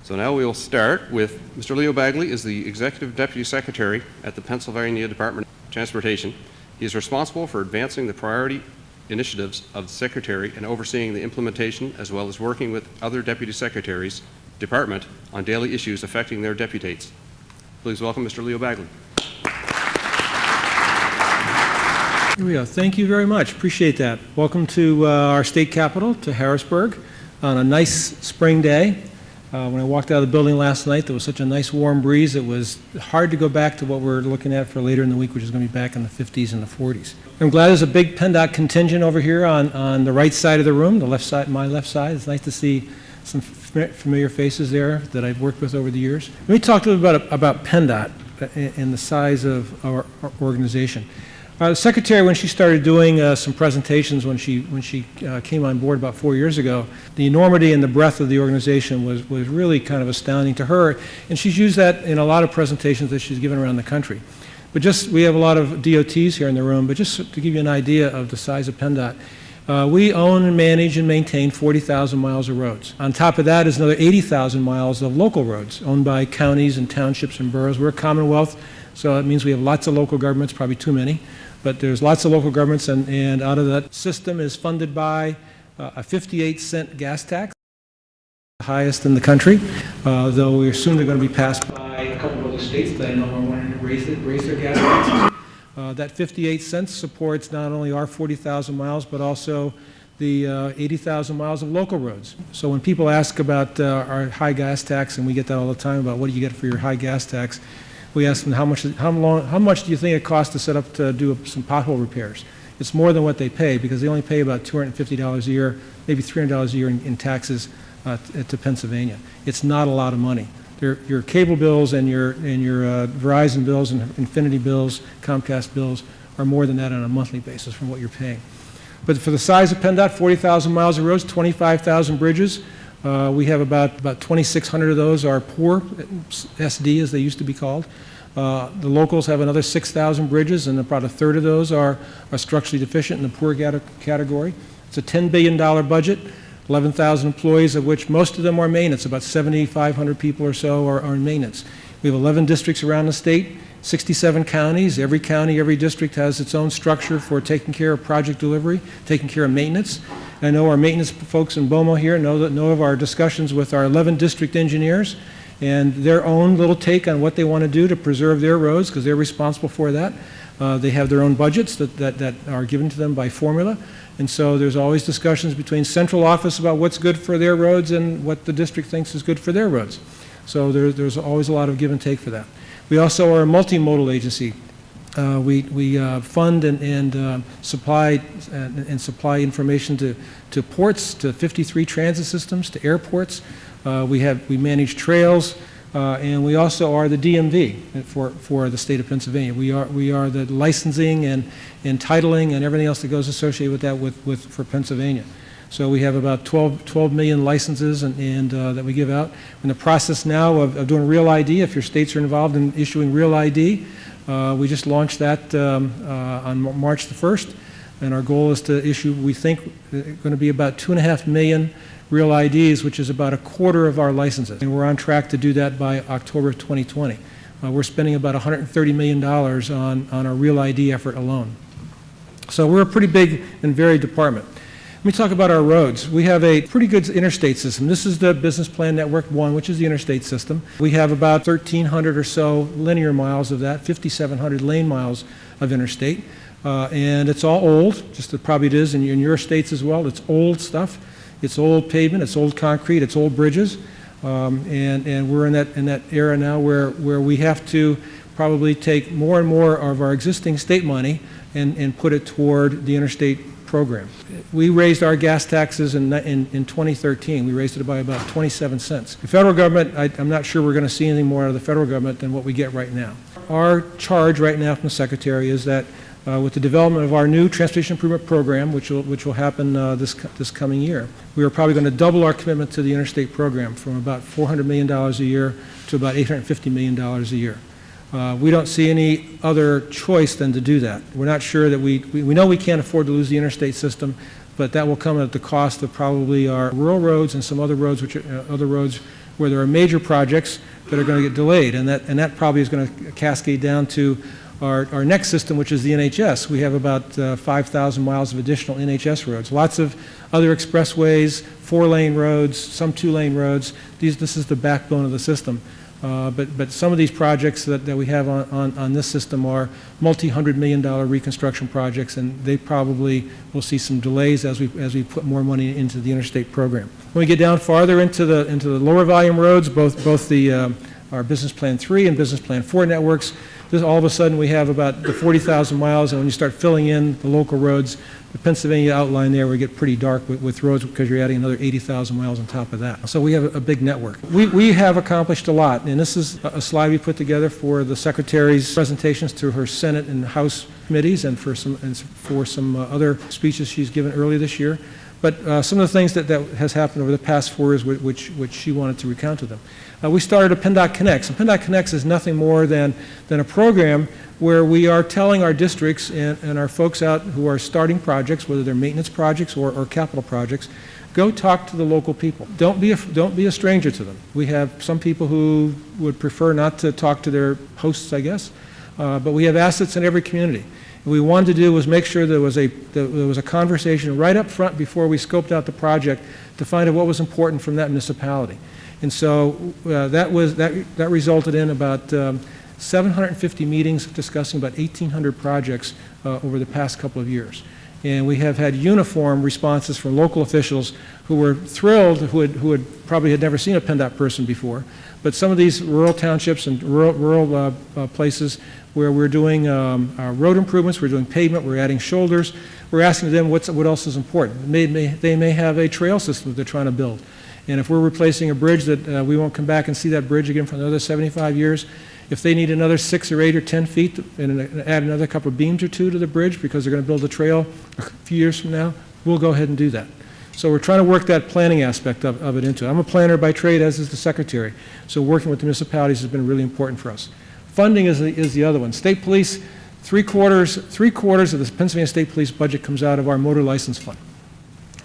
So now we will start with Mr. Leo Bagley is the Executive Deputy Secretary at the Pennsylvania Department of Transportation. He is responsible for advancing the priority initiatives of the Secretary and overseeing the implementation, as well as working with other Deputy Secretaries Department on daily issues affecting their deputates. Please welcome Mr. Leo Bagley. Here we go. Thank you very much. Appreciate that. Welcome to our state capital, to Harrisburg, on a nice spring day. When I walked out of the building last night, there was such a nice warm breeze. It was hard to go back to what we're looking at for later in the week, which is going to be back in the 50s and the 40s. I'm glad there's a big PennDOT contingent over here on the right side of the room, the left side, my left side. It's nice to see some familiar faces there that I've worked with over the years. Let me talk a little bit about PennDOT and the size of our organization. The Secretary, when she started doing some presentations when she came on board about 4 years ago, the enormity and the breadth of the organization was really kind of astounding to her, and she's used that in a lot of presentations that she's given around the country. But we have a lot of DOTs here in the room, but just to give you an idea of the size of PennDOT, we own and manage and maintain 40,000 miles of roads. On top of that is another 80,000 miles of local roads owned by counties and townships and boroughs. We're a commonwealth, so it means we have lots of local governments, probably too many. But there's lots of local governments, and out of that system is funded by a 58-cent gas tax, the highest in the country, though we're soon going to be passed by a couple of other states that I know are wanting to raise their gas taxes. That 58 cents supports not only our 40,000 miles, but also the 80,000 miles of local roads. So when people ask about our high gas tax, and we get that all the time about what do you get for your high gas tax, we ask them how much do you think it costs to set up to do some pothole repairs? It's more than what they pay, because they only pay about $250 a year, maybe $300 a year in taxes to Pennsylvania. It's not a lot of money. Your cable bills and your Verizon bills and Infinity bills, Comcast bills are more than that on a monthly basis from what you're paying. But for the size of PennDOT, 40,000 miles of roads, 25,000 bridges. We have about 2,600 of those are poor, SD as they used to be called. The locals have another 6,000 bridges, and about a third of those are structurally deficient in the poor category. It's a $10 billion budget, 11,000 employees, of which most of them are maintenance. About 7,500 people or so are in maintenance. We have 11 districts around the state, 67 counties. Every county, every district has its own structure for taking care of project delivery, taking care of maintenance. I know our maintenance folks in BOMO here know of our discussions with our 11 district engineers and their own little take on what they want to do to preserve their roads, because they're responsible for that. They have their own budgets that are given to them by formula. And so there's always discussions between central office about what's good for their roads and what the district thinks is good for their roads. So there's always a lot of give and take for that. We also are a multimodal agency. We fund and supply information to ports, to 53 transit systems, to airports. We manage trails, and we also are the DMV for the state of Pennsylvania. We are the licensing and titling and everything else that goes associated with that for Pennsylvania. So we have about 12 million licenses that we give out. We're in the process now of doing Real ID. If your states are involved in issuing Real ID, we just launched that on March the 1st, and our goal is to issue, we think, going to be about 2.5 million Real IDs, which is about a quarter of our licenses. And we're on track to do that by October 2020. We're spending about $130 million on our Real ID effort alone. So we're a pretty big and varied department. Let me talk about our roads. We have a pretty good interstate system. This is the Business Plan Network 1, which is the interstate system. We have about 1,300 or so linear miles of that, 5,700 lane miles of interstate. And it's all old, just as probably it is in your states as well. It's old stuff. It's old pavement, it's old concrete, it's old bridges. And we're in that era now where we have to probably take more and more of our existing state money and put it toward the interstate program. We raised our gas taxes in 2013. We raised it by about 27 cents. The federal government, I'm not sure we're going to see anything more out of the federal government than what we get right now. Our charge right now from the Secretary is that with the development of our new transportation improvement program, which will happen this coming year, we are probably going to double our commitment to the interstate program from about $400 million a year to about $850 million a year. We don't see any other choice than to do that. We're not sure that we know we can't afford to lose the interstate system, but that will come at the cost of probably our rural roads and some other roads, where there are major projects that are going to get delayed, and that probably is going to cascade down to our next system, which is the NHS. We have about 5,000 miles of additional NHS roads, lots of other expressways, 4-lane roads, some 2-lane roads. This is the backbone of the system. But some of these projects that we have on this system are multi-$100-million reconstruction projects, and they probably will see some delays as we put more money into the Interstate program. When we get down farther into the lower volume roads, both our Business Plan 3 and Business Plan 4 networks, all of a sudden we have about the 40,000 miles, and when you start filling in the local roads, the Pennsylvania outline there will get pretty dark with roads because you're adding another 80,000 miles on top of that. So we have a big network. We have accomplished a lot, and this is a slide we put together for the Secretary's presentations to her Senate and House committees and for some other speeches she's given earlier this year. But some of the things that has happened over the past 4 years which she wanted to recount to them. We started a PennDOT Connects, and PennDOT Connects is nothing more than a program where we are telling our districts and our folks out who are starting projects, whether they're maintenance projects or capital projects, go talk to the local people. Don't be a stranger to them. We have some people who would prefer not to talk to their hosts, I guess, but we have assets in every community. What we wanted to do was make sure there was a conversation right up front before we scoped out the project to find out what was important from that municipality. And so that resulted in about 750 meetings discussing about 1,800 projects over the past couple of years. And we have had uniform responses from local officials who were thrilled, who had probably had never seen a PennDOT person before. But some of these rural townships and rural places where we're doing road improvements, we're doing pavement, we're adding shoulders, we're asking them what else is important. They may have a trail system that they're trying to build. And if we're replacing a bridge that we won't come back and see that bridge again for another 75 years, if they need another 6 or 8 or 10 feet and add another couple of beams or 2 to the bridge because they're going to build a trail a few years from now, we'll go ahead and do that. So we're trying to work that planning aspect of it into it. I'm a planner by trade, as is the Secretary. So working with the municipalities has been really important for us. Funding is the other one. State Police, three quarters of the Pennsylvania State Police budget comes out of our motor license fund.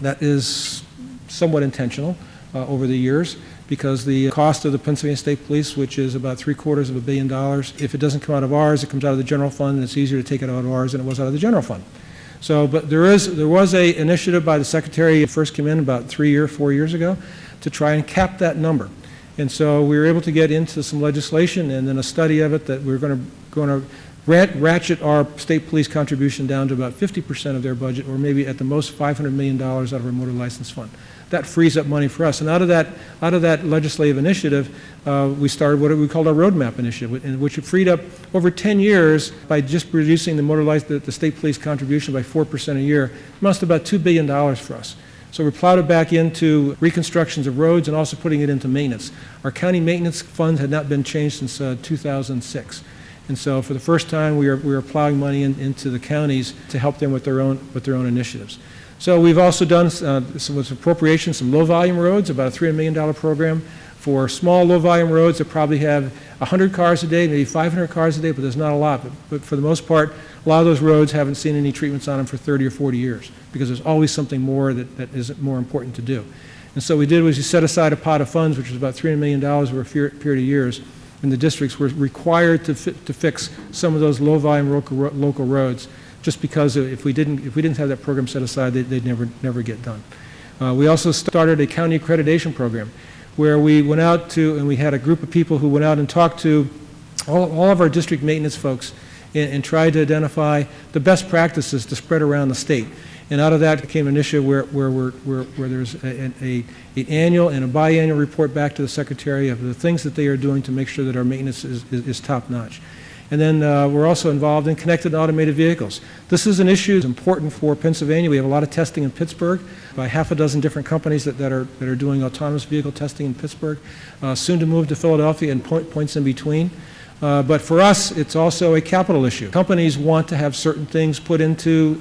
That is somewhat intentional over the years, because the cost of the Pennsylvania State Police, which is about $750 million, if it doesn't come out of ours, it comes out of the general fund, and it's easier to take it out of ours than it was out of the general fund. So, but there was an initiative by the Secretary that first came in about 3 or 4 years ago to try and cap that number. And so we were able to get into some legislation and then a study of it that we're going to ratchet our state police contribution down to about 50% of their budget, or maybe at the most $500 million out of our motor license fund. That frees up money for us. And out of that legislative initiative, we started what we called our roadmap initiative, which freed up over 10 years by just reducing the state police contribution by 4% a year. It amounts to about $2 billion for us. So we plowed it back into reconstructions of roads and also putting it into maintenance. Our county maintenance funds had not been changed since 2006. And so for the first time, we are plowing money into the counties to help them with their own initiatives. So we've also done with appropriations, some low-volume roads, about a $300 million program for small low-volume roads that probably have 100 cars a day, maybe 500 cars a day, but there's not a lot. But for the most part, a lot of those roads haven't seen any treatments on them for 30 or 40 years because there's always something more that is more important to do. And so what we did was we set aside a pot of funds, which was about $300 million over a period of years, and the districts were required to fix some of those low-volume local roads, just because if we didn't have that program set aside, they'd never get done. We also started a county accreditation program where we went out to, and we had a group of people who went out and talked to all of our district maintenance folks and tried to identify the best practices to spread around the state. And out of that came an initiative where there's an annual and a biannual report back to the Secretary of the things that they are doing to make sure that our maintenance is top-notch. And then we're also involved in connected automated vehicles. This is an issue that's important for Pennsylvania. We have a lot of testing in Pittsburgh by half a dozen different companies that are doing autonomous vehicle testing in Pittsburgh, soon to move to Philadelphia and points in between. But for us, it's also a capital issue. Companies want to have certain things put into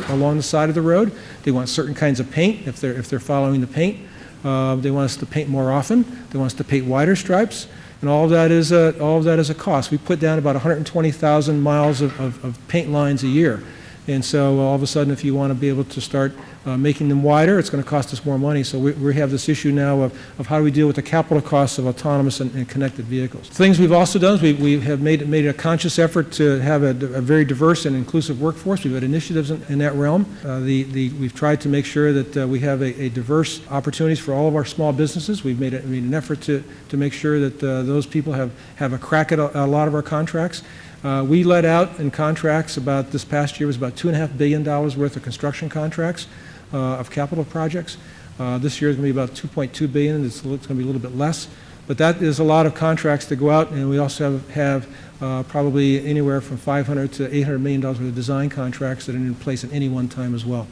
along the side of the road. They want certain kinds of paint if they're following the paint. They want us to paint more often. They want us to paint wider stripes. And all of that is a cost. We put down about 120,000 miles of paint lines a year. And so all of a sudden, if you want to be able to start making them wider, it's going to cost us more money. So we have this issue now of how do we deal with the capital costs of autonomous and connected vehicles. Things we've also done is we have made a conscious effort to have a very diverse and inclusive workforce. We've had initiatives in that realm. We've tried to make sure that we have a diverse opportunities for all of our small businesses. We've made an effort to make sure that those people have a crack at a lot of our contracts. We let out in contracts about this past year was about $2.5 billion worth of construction contracts of capital projects. This year is going to be about $2.2 billion. It's going to be a little bit less, but that is a lot of contracts to go out, and we also have probably anywhere from $500 to $800 million worth of design contracts that are in place at any one time as well.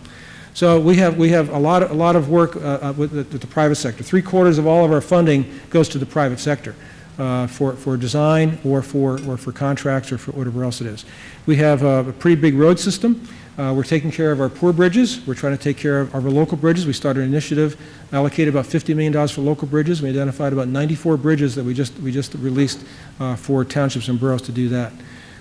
So we have a lot of work with the private sector. 3/4 of all of our funding goes to the private sector. For design or for contracts or for whatever else it is. We have a pretty big road system. We're taking care of our poor bridges. We're trying to take care of our local bridges. We started an initiative, allocated about $50 million for local bridges. We identified about 94 bridges that we just released for townships and boroughs to do that.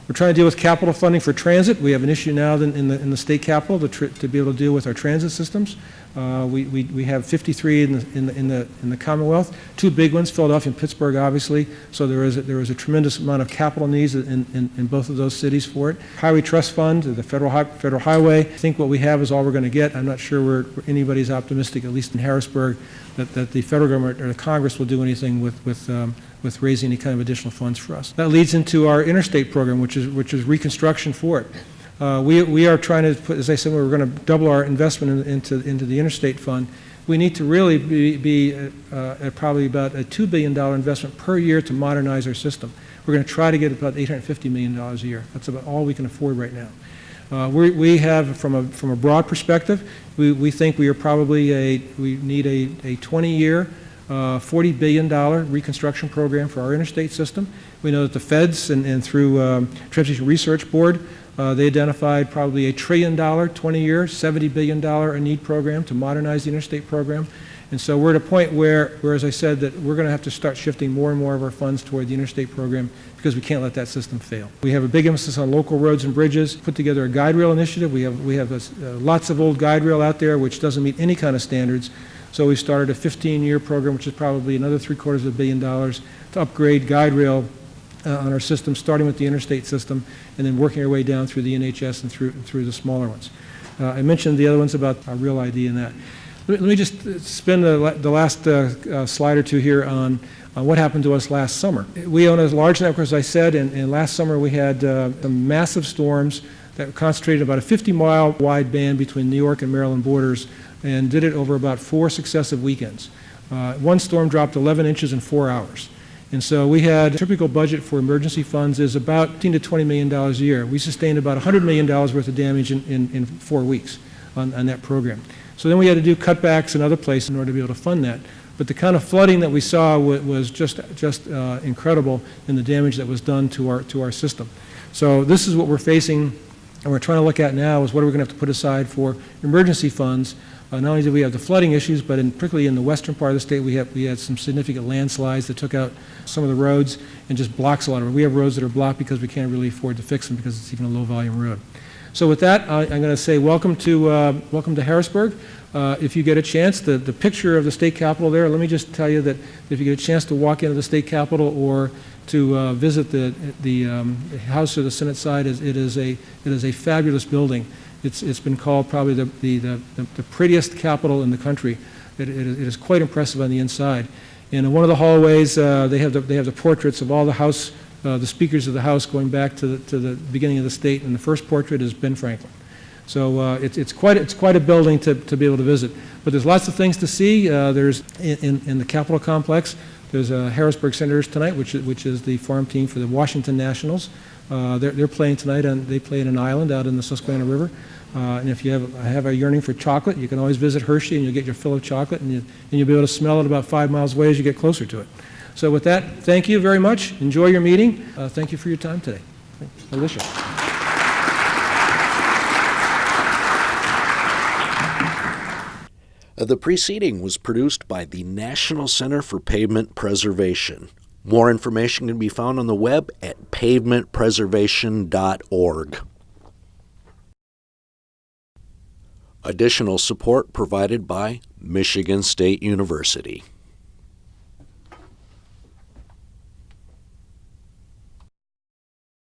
We're trying to deal with capital funding for transit. We have an issue now in the state capital to be able to deal with our transit systems. We have 53 in the Commonwealth, 2 big ones, Philadelphia and Pittsburgh, obviously. So there is a tremendous amount of capital needs in both of those cities for it. Highway Trust Fund, the federal highway. I think what we have is all we're going to get. I'm not sure anybody's optimistic, at least in Harrisburg, that the federal government or the Congress will do anything with raising any kind of additional funds for us. That leads into our Interstate program, which is reconstruction for it. We are trying to put, as I said, we're going to double our investment into the Interstate Fund. We need to really be at probably about a $2 billion investment per year to modernize our system. We're going to try to get about $850 million a year. That's about all we can afford right now. We have, from a broad perspective, we think we need a 20-year, $40 billion reconstruction program for our interstate system. We know that the feds and through Transportation Research Board, they identified probably a $1 trillion, 20-year, $70 billion a need program to modernize the interstate program. And so we're at a point where, as I said, that we're going to have to start shifting more and more of our funds toward the interstate program because we can't let that system fail. We have a big emphasis on local roads and bridges, put together a guide rail initiative. We have lots of old guide rail out there which doesn't meet any kind of standards. So we started a 15-year program, which is probably another $750 million to upgrade guide rail on our system, starting with the interstate system and then working our way down through the NHS and through the smaller ones. I mentioned the other ones about Real ID and that. Let me just spend the last slide or two here on what happened to us last summer. We own a large network, as I said, and last summer we had some massive storms that concentrated about a 50-mile wide band between New York and Maryland borders and did it over about 4 successive weekends. One storm dropped 11 inches in 4 hours. And so we had a typical budget for emergency funds is about $15 to $20 million a year. We sustained about $100 million worth of damage in 4 weeks on that program. So then we had to do cutbacks in other places in order to be able to fund that. But the kind of flooding that we saw was just incredible in the damage that was done to our system. So this is what we're facing, and we're trying to look at now is what are we going to have to put aside for emergency funds. Not only did we have the flooding issues, but particularly in the western part of the state, we had some significant landslides that took out some of the roads and just blocks a lot of them. We have roads that are blocked because we can't really afford to fix them because it's even a low-volume road. So with that, I'm going to say welcome to Harrisburg. If you get a chance, the picture of the state capitol there, let me just tell you that if you get a chance to walk into the state capitol or to visit the House or the Senate side, it is a fabulous building. It's been called probably the prettiest capitol in the country. It is quite impressive on the inside. And in one of the hallways, they have the portraits of all the speakers of the House going back to the beginning of the state. And the first portrait is Ben Franklin. So it's quite a building to be able to visit. But there's lots of things to see. There's in the Capitol complex. There's Harrisburg Senators tonight, which is the farm team for the Washington Nationals. They're playing tonight, they play in an island out in the Susquehanna River. And if you have a yearning for chocolate, you can always visit Hershey and you'll get your fill of chocolate, and you'll be able to smell it about 5 miles away as you get closer to it. So with that, thank you very much. Enjoy your meeting. Thank you for your time today. Alicia. The preceding was produced by the National Center for Pavement Preservation. More information can be found on the web at pavementpreservation.org. Additional support provided by Michigan State University.